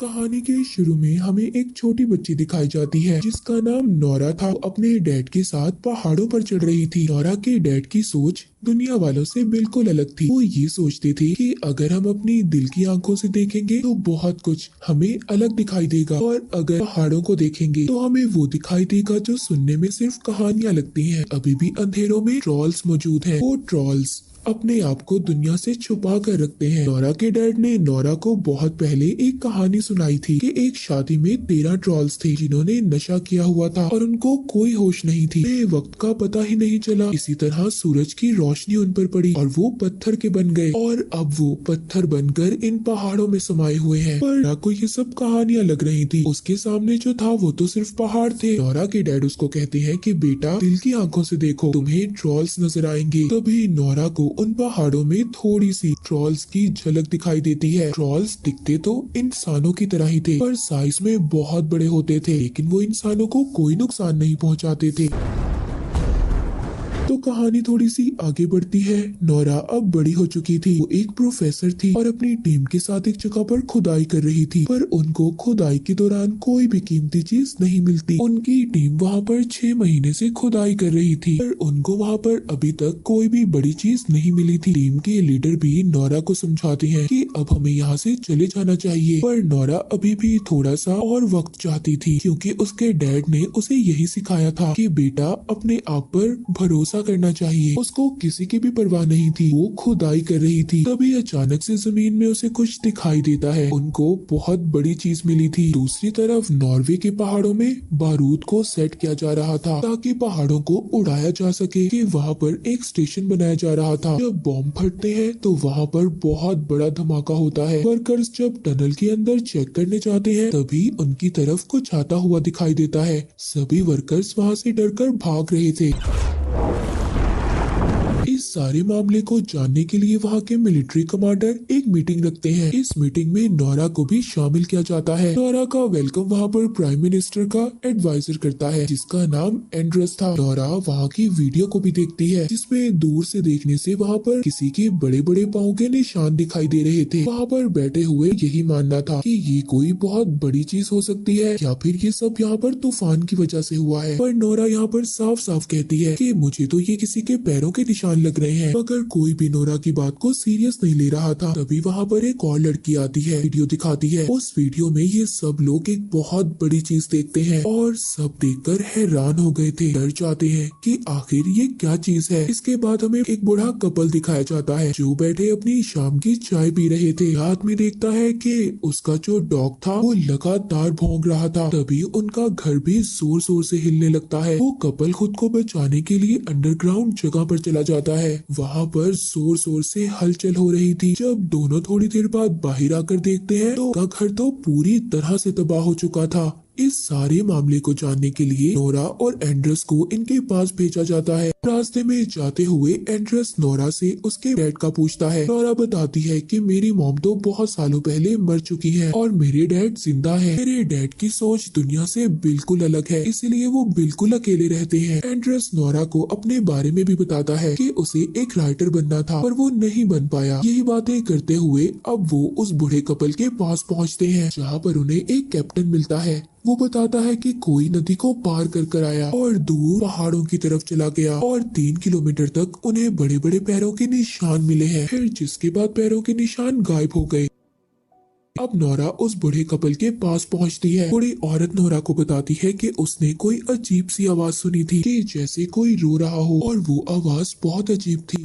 कहानी के शुरू में हमें एक छोटी बच्ची दिखाई जाती है जिसका नाम नोरा था। वो अपने डैड के साथ पहाड़ों पर चढ़ रही थी। नोरा के डैड की सोच दुनिया वालों से बिल्कुल अलग थी। वो ये सोचती थी कि अगर हम अपनी दिल की आंखों से देखेंगे तो बहुत कुछ हमें अलग दिखाई देगा, और अगर पहाड़ों को देखेंगे तो हमें वो दिखाई देगा जो सुनने में सिर्फ कहानियां लगती हैं। अभी भी अंधेरों में ट्रॉल्स मौजूद हैं। वो ट्रॉल्स अपने आप को दुनिया से छुपा कर रखते हैं। नोरा के डैड ने नोरा को बहुत पहले एक कहानी सुनाई थी कि एक शादी में 13 ट्रॉल्स थे जिन्होंने नशा किया हुआ था और उनको कोई होश नहीं थी। वक्त का पता ही नहीं चला। इसी तरह सूरज की रोशनी उन पर पड़ी और वो पत्थर के बन गए, और अब वो पत्थर बनकर इन पहाड़ों में समाये हुए हैं। पर नोरा को ये सब कहानियां लग रही थी। उसके सामने जो था वो तो सिर्फ पहाड़ थे। नोरा के डैड उसको कहते हैं कि बेटा, दिल की आंखों से देखो, तुम्हें ट्रॉल्स नजर आएंगे। तभी नोरा को उन पहाड़ों में थोड़ी सी ट्रॉल्स की झलक दिखाई देती है। ट्रॉल्स दिखते तो इंसानों की तरह ही थे, पर साइज में बहुत बड़े होते थे, लेकिन वो इंसानों को कोई नुकसान नहीं पहुंचाते थे। तो कहानी थोड़ी सी आगे बढ़ती है। नोरा अब बड़ी हो चुकी थी। वो एक प्रोफेसर थी और अपनी टीम के साथ एक जगह पर खुदाई कर रही थी, पर उनको खुदाई के दौरान कोई भी कीमती चीज नहीं मिलती। उनकी टीम वहाँ पर 6 महीने से खुदाई कर रही थी, पर उनको वहाँ पर अभी तक कोई भी बड़ी चीज नहीं मिली थी। टीम के लीडर भी नोरा को समझाते हैं कि अब हमें यहाँ से चले जाना चाहिए, पर नोरा अभी भी थोड़ा सा और वक्त चाहती थी, क्योंकि उसके डैड ने उसे यही सिखाया था कि बेटा, अपने आप पर भरोसा करना चाहिए। उसको किसी की भी परवाह नहीं थी। वो खुदाई कर रही थी। तभी अचानक से जमीन में उसे कुछ दिखाई देता है। उनको बहुत बड़ी चीज मिली थी। दूसरी तरफ नॉर्वे के पहाड़ों में बारूद को सेट किया जा रहा था ताकि पहाड़ों को उड़ाया जा सके। कि वहाँ पर एक स्टेशन बनाया जा रहा था। जब बॉम्ब फटते हैं तो वहाँ पर बहुत बड़ा धमाका होता है। वर्कर्स जब टनल के अंदर चेक करने जाते हैं तभी उनकी तरफ कुछ आता हुआ दिखाई देता है। सभी वर्कर्स वहाँ से डरकर भाग रहे थे। इस सारे मामले को जानने के लिए वहाँ के मिलिट्री कमांडर एक मीटिंग रखते हैं। इस मीटिंग में नोरा को भी शामिल किया जाता है। नोरा का वेलकम वहाँ पर प्राइम मिनिस्टर का एडवाइजर करता है जिसका नाम एंड्रस था। नोरा वहाँ की वीडियो को भी देखती है जिसमें दूर से देखने से वहाँ पर किसी के बड़े बड़े पाँव के निशान दिखाई दे रहे थे। वहाँ पर बैठे हुए यही मानना था कि ये कोई बहुत बड़ी चीज हो सकती है, या फिर ये सब यहाँ पर तूफान की वजह से हुआ है। पर नोरा यहाँ पर साफ साफ कहती है कि मुझे तो ये किसी के पैरों के निशान लग रहे हैं, मगर कोई भी नोरा की बात को सीरियस नहीं ले रहा था। तभी वहाँ पर एक और लड़की आती है, वीडियो दिखाती है। उस वीडियो में ये सब लोग एक बहुत बड़ी चीज देखते हैं और सब देखकर हैरान हो गए थे, डर जाते हैं कि आखिर ये क्या चीज है। इसके बाद हमें एक बूढ़ा कपल दिखाया जाता है जो बैठे अपनी शाम की चाय पी रहे थे। रात में देखता है कि उसका जो डॉग था वो लगातार भौंक रहा था। तभी उनका घर भी जोर जोर से हिलने लगता है। वो कपल खुद को बचाने के लिए अंडरग्राउंड जगह पर चला जाता है। वहाँ पर जोर जोर से हलचल हो रही थी। जब दोनों थोड़ी देर बाद बाहर आकर देखते हैं तो उनका घर तो पूरी तरह से तबाह हो चुका था। इस सारे मामले को जानने के लिए नोरा और एंड्रस को इनके पास भेजा जाता है। रास्ते में जाते हुए एंड्रस नोरा से उसके डैड का पूछता है। नोरा बताती है कि मेरी मॉम तो बहुत सालों पहले मर चुकी है और मेरे डैड जिंदा है। मेरे डैड की सोच दुनिया से बिल्कुल अलग है, इसलिए वो बिल्कुल अकेले रहते हैं। एंड्रस नोरा को अपने बारे में भी बताता है कि उसे एक राइटर बनना था पर वो नहीं बन पाया। यही बातें करते हुए अब वो उस बूढ़े कपल के पास पहुँचते हैं जहाँ पर उन्हें एक कैप्टन मिलता है। वो बताता है कि कोई नदी को पार कर आया और दूर पहाड़ों की तरफ चला गया और 3 किलोमीटर तक उन्हें बड़े बड़े पैरों के निशान मिले हैं। फिर जिसके बाद पैरों के निशान गायब हो गए। अब नोरा उस बूढ़े कपल के पास पहुंचती है। बूढ़ी औरत नोरा को बताती है कि उसने कोई अजीब सी आवाज सुनी थी कि जैसे कोई रो रहा हो, और वो आवाज बहुत अजीब थी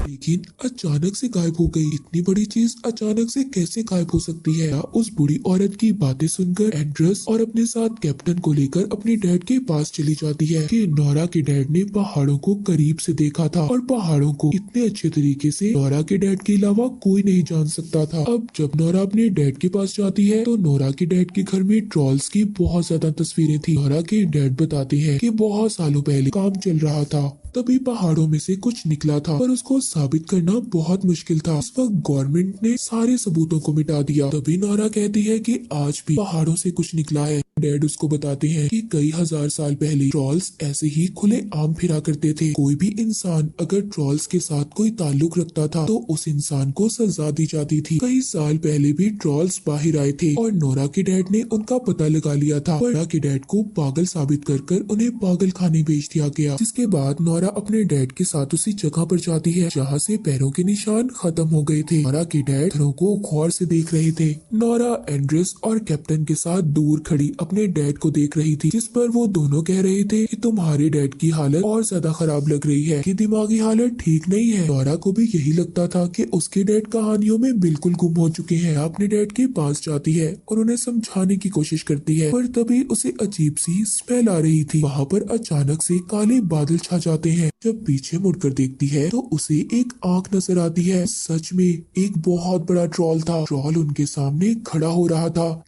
लेकिन अचानक से गायब हो गई। इतनी बड़ी चीज अचानक से कैसे गायब हो सकती है। उस बूढ़ी औरत की बातें सुनकर एंड्रस और अपने साथ कैप्टन को लेकर अपने डैड के पास चली जाती है कि नोरा के डैड ने पहाड़ों को करीब से देखा था और पहाड़ों को इतने अच्छे तरीके से नोरा के डैड के अलावा कोई नहीं जान सकता था। अब जब नोरा अपने डैड के पास जाती है तो नोरा के डैड के घर में ट्रॉल्स की बहुत ज्यादा तस्वीरें थी। नोरा के डैड बताते हैं कि बहुत सालों पहले काम चल रहा था, तभी पहाड़ों में से कुछ निकला था, पर उसको साबित करना बहुत मुश्किल था। इस वक्त गवर्नमेंट ने सारे सबूतों को मिटा दिया। तभी नोरा कहती है कि आज भी पहाड़ों से कुछ निकला है। डैड उसको बताते हैं कि कई हजार साल पहले ट्रॉल्स ऐसे ही खुले आम फिरा करते थे। कोई भी इंसान अगर ट्रॉल्स के साथ कोई ताल्लुक रखता था तो उस इंसान को सजा दी जाती थी। कई साल पहले भी ट्रॉल्स बाहर आए थे और नोरा के डैड ने उनका पता लगा लिया था। नोरा के डैड को पागल साबित कर उन्हें पागल खाने भेज दिया गया, जिसके बाद नोरा अपने डैड के साथ उसी जगह पर जाती है जहाँ से पैरों के निशान खत्म हो गए थे। नोरा के डैड पत्थरों को गौर से देख रहे थे। नोरा एंड्रेस और कैप्टन के साथ दूर खड़ी अपने डैड को देख रही थी, जिस पर वो दोनों कह रहे थे कि तुम्हारे डैड की हालत और ज्यादा खराब लग रही है, कि दिमागी हालत ठीक नहीं है। नोरा को भी यही लगता था कि उसके डैड कहानियों में बिल्कुल गुम हो चुके हैं। अपने डैड के पास जाती है और उन्हें समझाने की कोशिश करती है, पर तभी उसे अजीब सी स्मेल आ रही थी। वहाँ पर अचानक से काले बादल छा जाते हैं। जब पीछे मुड़कर देखती है तो उसे एक आंख नजर आती है। सच में एक बहुत बड़ा ट्रॉल था। ट्रॉल उनके सामने खड़ा हो रहा था।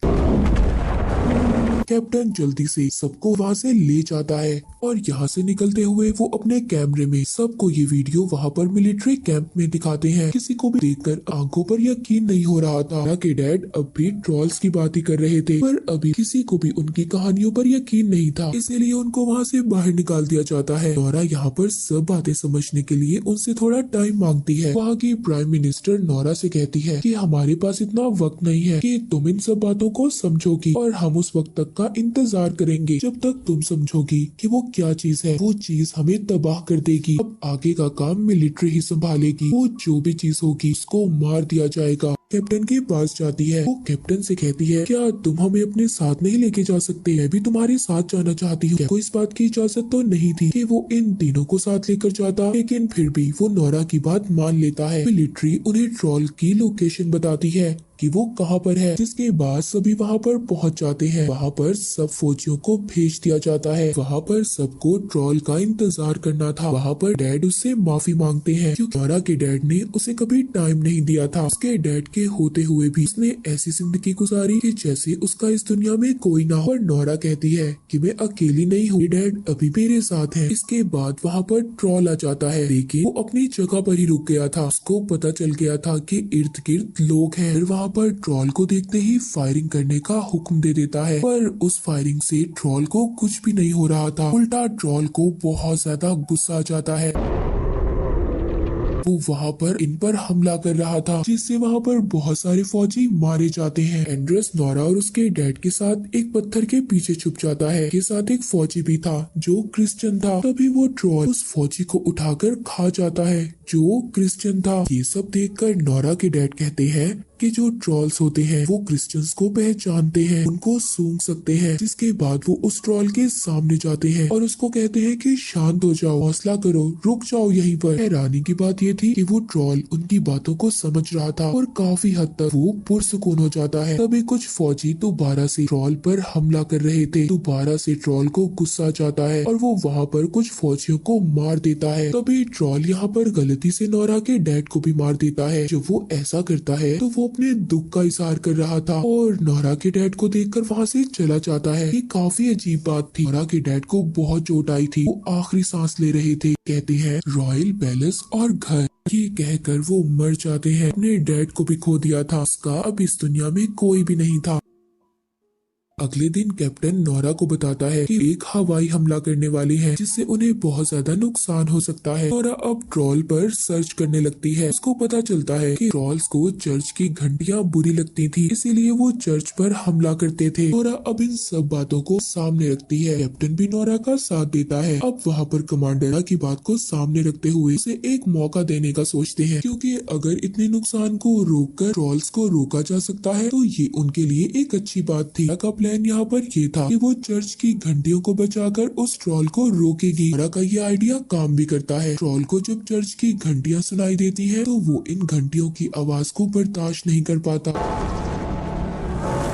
कैप्टन जल्दी से सबको वहाँ से ले जाता है और यहाँ से निकलते हुए वो अपने कैमरे में सबको ये वीडियो वहाँ पर मिलिट्री कैंप में दिखाते हैं। किसी को भी देखकर आंखों पर यकीन नहीं हो रहा था। नोरा के डैड अब भी ट्रॉल्स की बात ही कर रहे थे, पर अभी किसी को भी उनकी कहानियों पर यकीन नहीं था, इसीलिए उनको वहाँ से बाहर निकाल दिया जाता है। नोरा यहाँ पर सब बातें समझने के लिए उनसे थोड़ा टाइम मांगती है। वहाँ की प्राइम मिनिस्टर नोरा से कहती है कि हमारे पास इतना वक्त नहीं है कि तुम इन सब बातों को समझोगी, और हम उस वक्त तक का इंतजार करेंगे जब तक तुम समझोगी कि वो क्या चीज है। वो चीज हमें तबाह कर देगी। अब आगे का काम मिलिट्री ही संभालेगी। वो जो भी चीज होगी उसको मार दिया जाएगा। कैप्टन के पास जाती है। वो कैप्टन से कहती है, क्या तुम हमें अपने साथ नहीं लेके जा सकते? मैं भी तुम्हारे साथ जाना चाहती हूँ। कोई इस बात की इजाजत तो नहीं थी कि वो इन तीनों को साथ लेकर जाता, लेकिन फिर भी वो नोरा की बात मान लेता है। मिलिट्री उन्हें ट्रॉल की लोकेशन बताती है कि वो कहाँ पर है, जिसके बाद सभी वहाँ पर पहुँच जाते हैं। वहाँ पर सब फौजियों को भेज दिया जाता है। वहाँ पर सबको ट्रॉल का इंतजार करना था। वहाँ पर डैड उससे माफी मांगते हैं क्योंकि नोरा के डैड ने उसे कभी टाइम नहीं दिया था। उसके डैड के होते हुए भी उसने ऐसी जिंदगी गुजारी कि जैसे उसका इस दुनिया में कोई ना हो। नोरा कहती है कि मैं अकेली नहीं हूँ, डैड अभी मेरे साथ है। इसके बाद वहाँ पर ट्रॉल आ जाता है, लेकिन वो अपनी जगह पर ही रुक गया था। उसको पता चल गया था कि इर्द गिर्द लोग हैं। फिर वहाँ पर ट्रॉल को देखते ही फायरिंग करने का हुक्म दे देता है, पर उस फायरिंग से ट्रॉल को कुछ भी नहीं हो रहा था। उल्टा ट्रॉल को बहुत ज्यादा गुस्सा आ जाता है। वो वहाँ पर इन पर हमला कर रहा था, जिससे वहाँ पर बहुत सारे फौजी मारे जाते हैं। एंड्रेस नोरा और उसके डैड के साथ एक पत्थर के पीछे छुप जाता है। के साथ एक फौजी भी था जो क्रिश्चियन था। तभी वो ट्रॉल उस फौजी को उठाकर खा जाता है जो क्रिश्चियन था। ये सब देखकर नोरा के डैड कहते हैं कि जो ट्रॉल्स होते हैं वो क्रिश्चियंस को पहचानते हैं, उनको सूंघ सकते हैं। जिसके बाद वो उस ट्रॉल के सामने जाते हैं और उसको कहते हैं कि शांत हो जाओ, हौसला करो, रुक जाओ यहीं पर। हैरानी की बात ये थी कि वो ट्रॉल उनकी बातों को समझ रहा था और काफी हद तक वो पुरसुकून हो जाता है। तभी कुछ फौजी दोबारा से ट्रॉल पर हमला कर रहे थे। दोबारा से ट्रॉल को गुस्सा जाता है और वो वहाँ पर कुछ फौजियों को मार देता है। तभी ट्रॉल यहाँ पर गलती से नोरा के डैड को भी मार देता है। जब वो ऐसा करता है तो वो अपने दुख का इजहार कर रहा था और नोरा के डैड को देखकर वहाँ से चला जाता है। ये काफी अजीब बात थी। नोरा के डैड को बहुत चोट आई थी। वो आखिरी सांस ले रहे थे। कहते हैं रॉयल पैलेस और घर, ये कहकर वो मर जाते हैं। अपने डैड को भी खो दिया था। उसका अब इस दुनिया में कोई भी नहीं था। अगले दिन कैप्टन नोरा को बताता है कि एक हवाई हमला करने वाली है, जिससे उन्हें बहुत ज्यादा नुकसान हो सकता है। नोरा अब ट्रॉल पर सर्च करने लगती है। उसको पता चलता है कि ट्रॉल्स को चर्च की घंटियां बुरी लगती थी, इसीलिए वो चर्च पर हमला करते थे। नोरा अब इन सब बातों को सामने रखती है। कैप्टन भी नोरा का साथ देता है। अब वहाँ पर कमांडर की बात को सामने रखते हुए उसे एक मौका देने का सोचते हैं, क्योंकि अगर इतने नुकसान को रोककर ट्रॉल्स को रोका जा सकता है तो ये उनके लिए एक अच्छी बात थी। प्लान यहाँ पर ये था कि वो चर्च की घंटियों को बचाकर उस ट्रॉल को रोकेगी। नोरा का ये आइडिया काम भी करता है। ट्रॉल को जब चर्च की घंटियां सुनाई देती हैं, तो वो इन घंटियों की आवाज को बर्दाश्त नहीं कर पाता।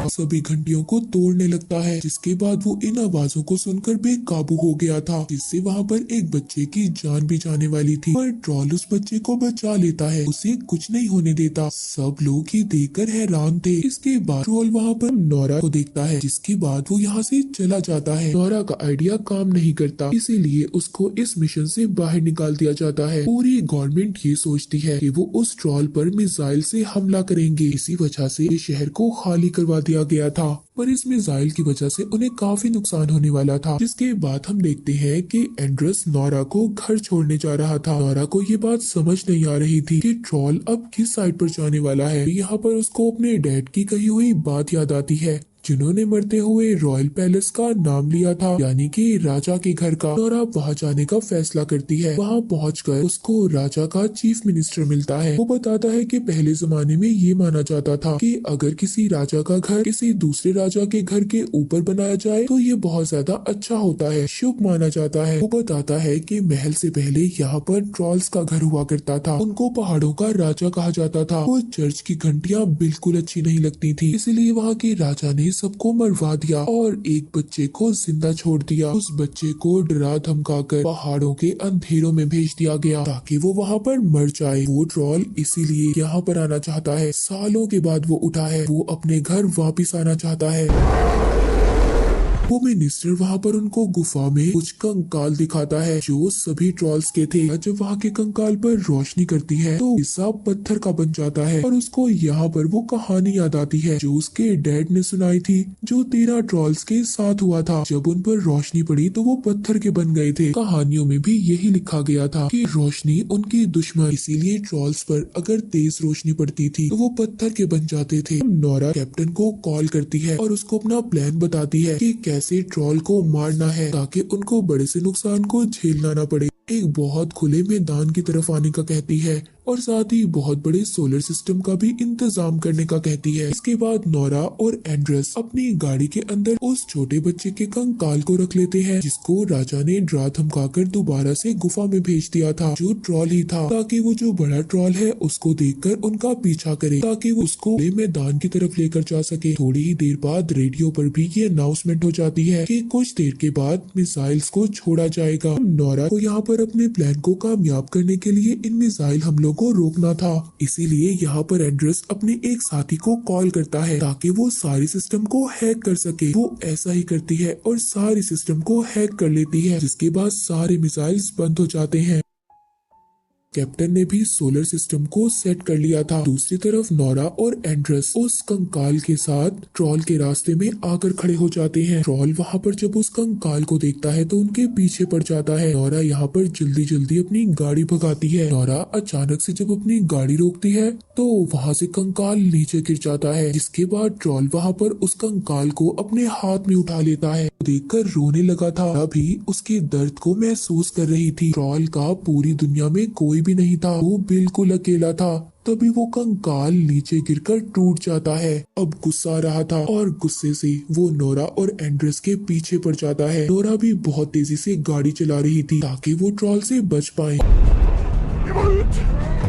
सभी घंटियों को तोड़ने लगता है, जिसके बाद वो इन आवाजों को सुनकर बेकाबू हो गया था, जिससे वहाँ पर एक बच्चे की जान भी जाने वाली थी। पर ट्रॉल उस बच्चे को बचा लेता है, उसे कुछ नहीं होने देता। सब लोग ये देखकर हैरान थे। इसके बाद ट्रॉल वहाँ पर नोरा को देखता है, जिसके बाद वो यहाँ से चला जाता है। नोरा का आइडिया काम नहीं करता, इसीलिए उसको इस मिशन से बाहर निकाल दिया जाता है। पूरी गवर्नमेंट ये सोचती है कि वो उस ट्रॉल पर मिसाइल से हमला करेंगे। इसी वजह से शहर को खाली करवा दिया दिया गया था, पर इस मिसाइल की वजह से उन्हें काफी नुकसान होने वाला था। जिसके बाद हम देखते हैं कि एंड्रस नोरा को घर छोड़ने जा रहा था। नोरा को ये बात समझ नहीं आ रही थी कि ट्रॉल अब किस साइड पर जाने वाला है। यहाँ पर उसको अपने डैड की कही हुई बात याद आती है, जिन्होंने मरते हुए रॉयल पैलेस का नाम लिया था, यानी कि राजा के घर का। नोरा वहाँ जाने का फैसला करती है। वहाँ पहुंचकर उसको राजा का चीफ मिनिस्टर मिलता है। वो बताता है कि पहले जमाने में ये माना जाता था कि अगर किसी राजा का घर किसी दूसरे राजा के घर के ऊपर बनाया जाए तो ये बहुत ज्यादा अच्छा होता है, शुभ माना जाता है। वो बताता है कि महल से पहले यहाँ पर ट्रॉल्स का घर हुआ करता था, उनको पहाड़ों का राजा कहा जाता था। वो चर्च की घंटियाँ बिल्कुल अच्छी नहीं लगती थी, इसलिए वहाँ के राजा ने सबको मरवा दिया और एक बच्चे को जिंदा छोड़ दिया। उस बच्चे को डरा धमकाकर पहाड़ों के अंधेरों में भेज दिया गया ताकि वो वहाँ पर मर जाए। वो ट्रॉल इसीलिए यहाँ पर आना चाहता है। सालों के बाद वो उठा है, वो अपने घर वापिस आना चाहता है। वो मिनिस्टर वहाँ पर उनको गुफा में कुछ कंकाल दिखाता है जो सभी ट्रॉल्स के थे। जब वहाँ के कंकाल पर रोशनी करती है तो हिस्सा पत्थर का बन जाता है और उसको यहाँ पर वो कहानी याद आती है जो उसके डैड ने सुनाई थी, जो 13 ट्रॉल्स के साथ हुआ था। जब उन पर रोशनी पड़ी तो वो पत्थर के बन गए थे। कहानियों में भी यही लिखा गया था कि रोशनी उनकी दुश्मन, इसीलिए ट्रॉल्स पर अगर तेज रोशनी पड़ती थी तो वो पत्थर के बन जाते थे। नोरा कैप्टन को कॉल करती है और उसको अपना प्लान बताती है कि कैसे ट्रॉल को मारना है ताकि उनको बड़े से नुकसान को झेलना न पड़े। एक बहुत खुले मैदान की तरफ आने का कहती है और साथ ही बहुत बड़े सोलर सिस्टम का भी इंतजाम करने का कहती है। इसके बाद नोरा और एंड्रस अपनी गाड़ी के अंदर उस छोटे बच्चे के कंकाल को रख लेते हैं, जिसको राजा ने डरा धमकाकर दोबारा से गुफा में भेज दिया था, जो ट्रॉल ही था, ताकि वो जो बड़ा ट्रॉल है उसको देखकर उनका पीछा करे ताकि वो उसको मैदान की तरफ लेकर जा सके। थोड़ी ही देर बाद रेडियो पर भी ये अनाउंसमेंट हो जाती है कि कुछ देर के बाद मिसाइल्स को छोड़ा जाएगा। नोरा को यहाँ पर अपने प्लान को कामयाब करने के लिए इन मिसाइल हमलों को रोकना था, इसीलिए यहाँ पर एंड्रस अपने एक साथी को कॉल करता है ताकि वो सारी सिस्टम को हैक कर सके। वो ऐसा ही करती है और सारी सिस्टम को हैक कर लेती है, जिसके बाद सारे मिसाइल्स बंद हो जाते हैं। कैप्टन ने भी सोलर सिस्टम को सेट कर लिया था। दूसरी तरफ नोरा और एंड्रस उस कंकाल के साथ ट्रॉल के रास्ते में आकर खड़े हो जाते हैं। ट्रॉल वहाँ पर जब उस कंकाल को देखता है तो उनके पीछे पड़ जाता है। नोरा यहाँ पर जल्दी जल्दी अपनी गाड़ी भगाती है। नोरा अचानक से जब अपनी गाड़ी रोकती है तो वहाँ से कंकाल नीचे गिर जाता है, जिसके बाद ट्रॉल वहाँ पर उस कंकाल को अपने हाथ में उठा लेता है। देखकर रोने लगा था, अभी उसके दर्द को महसूस कर रही थी। ट्रॉल का पूरी दुनिया में कोई भी नहीं था, वो बिल्कुल अकेला था। तभी वो कंकाल नीचे गिरकर टूट जाता है। अब गुस्सा आ रहा था और गुस्से से वो नोरा और एंड्रस के पीछे पड़ जाता है। नोरा भी बहुत तेजी से गाड़ी चला रही थी ताकि वो ट्रॉल से बच पाए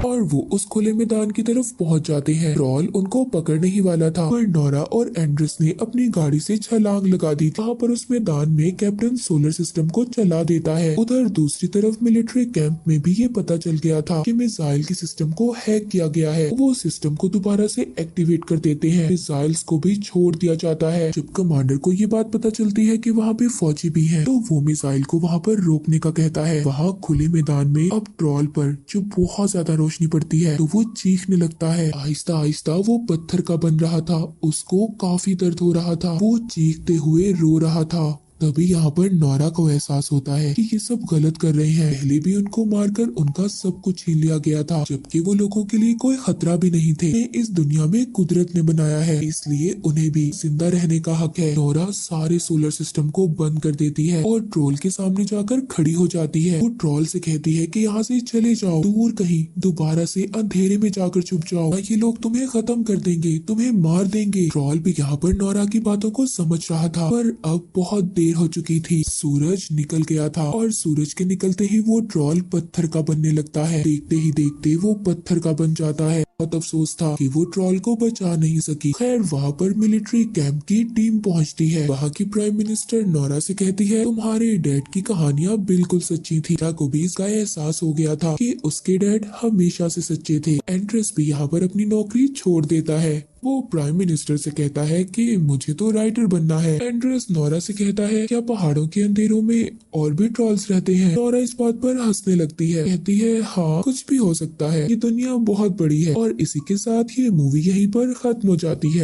और वो उस खुले मैदान की तरफ पहुंच जाते हैं। ट्रॉल उनको पकड़ने ही वाला था, पर नोरा और एंड्रस ने अपनी गाड़ी से छलांग लगा दी। वहाँ पर उस मैदान में कैप्टन सोलर सिस्टम को चला देता है। उधर दूसरी तरफ मिलिट्री कैंप में भी ये पता चल गया था कि मिसाइल के सिस्टम को हैक किया गया है। वो सिस्टम को दोबारा से एक्टिवेट कर देते हैं। मिसाइल्स को भी छोड़ दिया जाता है। जब कमांडर को ये बात पता चलती है कि वहाँ पे फौजी भी हैं, तो वो मिसाइल को वहाँ पर रोकने का कहता है। वहाँ खुले मैदान में अब ट्रॉल पर जो बहुत ज्यादा रोशनी पड़ती है तो वो चीखने लगता है। आहिस्ता आहिस्ता वो पत्थर का बन रहा था, उसको काफी दर्द हो रहा था, वो चीखते हुए रो रहा था। तभी यहाँ पर नोरा को एहसास होता है कि ये सब गलत कर रहे हैं। पहले भी उनको मारकर उनका सब कुछ छीन लिया गया था, जबकि वो लोगों के लिए कोई खतरा भी नहीं थे। इस दुनिया में कुदरत ने बनाया है, इसलिए उन्हें भी जिंदा रहने का हक है। नोरा सारे सोलर सिस्टम को बंद कर देती है और ट्रोल के सामने जाकर खड़ी हो जाती है। वो ट्रोल से कहती है कि यहाँ से चले जाओ, दूर कहीं, दोबारा से अंधेरे में जाकर छुप जाओ, ये लोग तुम्हें खत्म कर देंगे, तुम्हें मार देंगे। ट्रोल भी यहाँ पर नोरा की बातों को समझ रहा था, पर अब बहुत देर हो चुकी थी। सूरज निकल गया था और सूरज के निकलते ही वो ट्रॉल पत्थर का बनने लगता है। देखते ही देखते वो पत्थर का बन जाता है। बहुत अफसोस था कि वो ट्रॉल को बचा नहीं सकी। खैर वहाँ पर मिलिट्री कैंप की टीम पहुँचती है। वहाँ की प्राइम मिनिस्टर नोरा से कहती है, तुम्हारे डैड की कहानियाँ बिल्कुल सच्ची थी। को भी इसका एहसास हो गया था कि उसके डैड हमेशा से सच्चे थे। एंड्रस भी यहाँ पर अपनी नौकरी छोड़ देता है। वो प्राइम मिनिस्टर से कहता है कि मुझे तो राइटर बनना है। एंड्रस नोरा से कहता है, क्या पहाड़ों के अंधेरों में और भी ट्रॉल्स रहते हैं? नोरा इस बात पर हंसने लगती है, कहती है, हाँ कुछ भी हो सकता है, ये दुनिया बहुत बड़ी है। और इसी के साथ ये मूवी यहीं पर खत्म हो जाती है।